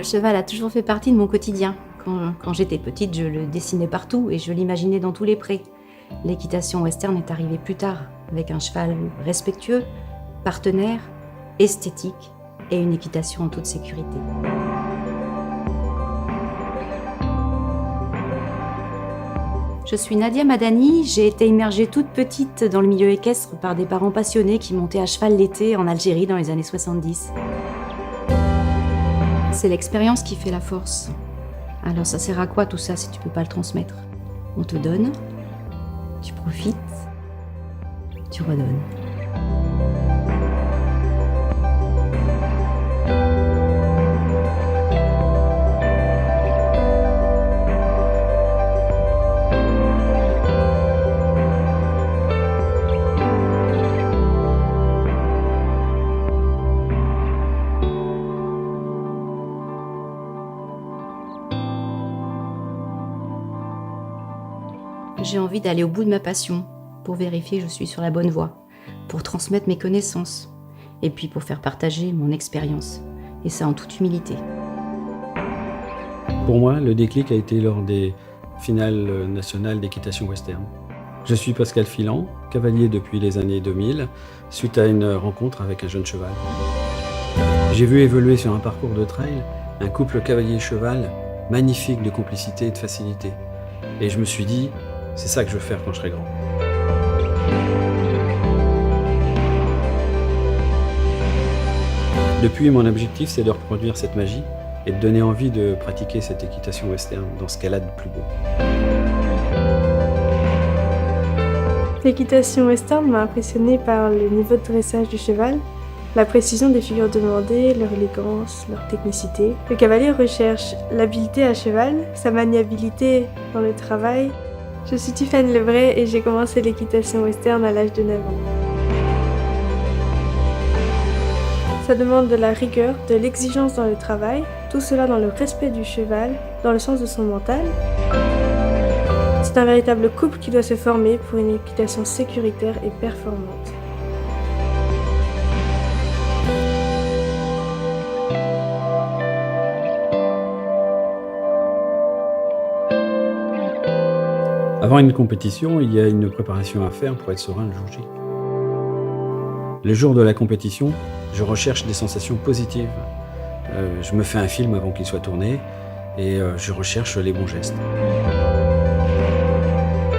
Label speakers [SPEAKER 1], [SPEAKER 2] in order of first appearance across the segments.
[SPEAKER 1] cheval a toujours fait partie de mon quotidien. Quand j'étais petite, je le dessinais partout et je l'imaginais dans tous les prés. L'équitation western est arrivée plus tard, avec un cheval respectueux, partenaire, esthétique et une équitation en toute sécurité. Je suis Nadia Madani, j'ai été immergée toute petite dans le milieu équestre par des parents passionnés qui montaient à cheval l'été en Algérie dans les années 70. C'est l'expérience qui fait la force. Alors ça sert à quoi tout ça si tu peux pas le transmettre? On te donne, tu profites, tu redonnes. J'ai envie d'aller au bout de ma passion, pour vérifier que je suis sur la bonne voie, pour transmettre mes connaissances, et puis pour faire partager mon expérience, et ça en toute humilité.
[SPEAKER 2] Pour moi, le déclic a été lors des finales nationales d'équitation western. Je suis Pascal Filan, cavalier depuis les années 2000, suite à une rencontre avec un jeune cheval. J'ai vu évoluer sur un parcours de trail un couple cavalier-cheval magnifique de complicité et de facilité. Et je me suis dit, c'est ça que je veux faire quand je serai grand. Depuis, mon objectif, c'est de reproduire cette magie et de donner envie de pratiquer cette équitation western dans ce qu'elle a de plus beau.
[SPEAKER 3] L'équitation western m'a impressionné par le niveau de dressage du cheval, la précision des figures demandées, leur élégance, leur technicité. Le cavalier recherche l'habileté à cheval, sa maniabilité dans le travail. Je suis Tiffany Lebray et j'ai commencé l'équitation western à l'âge de 9 ans. Ça demande de la rigueur, de l'exigence dans le travail, tout cela dans le respect du cheval, dans le sens de son mental. C'est un véritable couple qui doit se former pour une équitation sécuritaire et performante.
[SPEAKER 2] Avant une compétition, il y a une préparation à faire pour être serein le jour J. Le jour de la compétition, je recherche des sensations positives. Je me fais un film avant qu'il soit tourné et je recherche les bons gestes.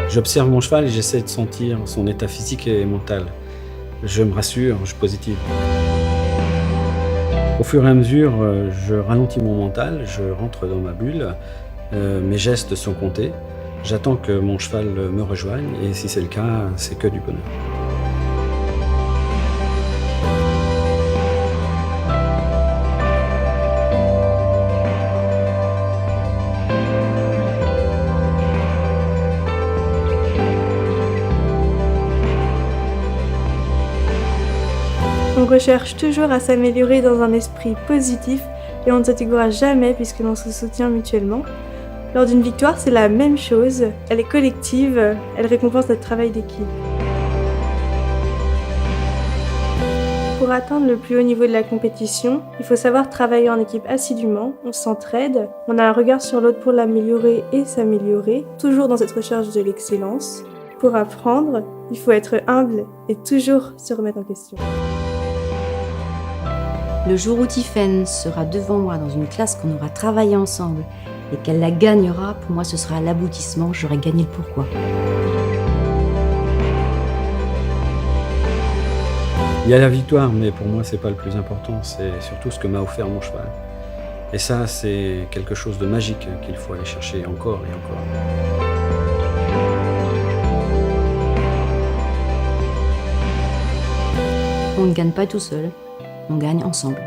[SPEAKER 2] J'observe mon cheval et j'essaie de sentir son état physique et mental. Je me rassure, je positive. Au fur et à mesure, je ralentis mon mental, je rentre dans ma bulle, mes gestes sont comptés. J'attends que mon cheval me rejoigne et si c'est le cas, c'est que du bonheur.
[SPEAKER 3] On recherche toujours à s'améliorer dans un esprit positif et on ne se décourage jamais puisque l'on se soutient mutuellement. Lors d'une victoire, c'est la même chose, elle est collective, elle récompense notre travail d'équipe. Pour atteindre le plus haut niveau de la compétition, il faut savoir travailler en équipe assidûment, on s'entraide, on a un regard sur l'autre pour l'améliorer et s'améliorer, toujours dans cette recherche de l'excellence. Pour apprendre, il faut être humble et toujours se remettre en question.
[SPEAKER 1] Le jour où Tiffany sera devant moi dans une classe qu'on aura travaillé ensemble et qu'elle la gagnera, pour moi ce sera l'aboutissement, j'aurai gagné le pourquoi.
[SPEAKER 2] Il y a la victoire, mais pour moi c'est pas le plus important, c'est surtout ce que m'a offert mon cheval. Et ça, c'est quelque chose de magique qu'il faut aller chercher encore et encore.
[SPEAKER 1] On ne gagne pas tout seul, on gagne ensemble.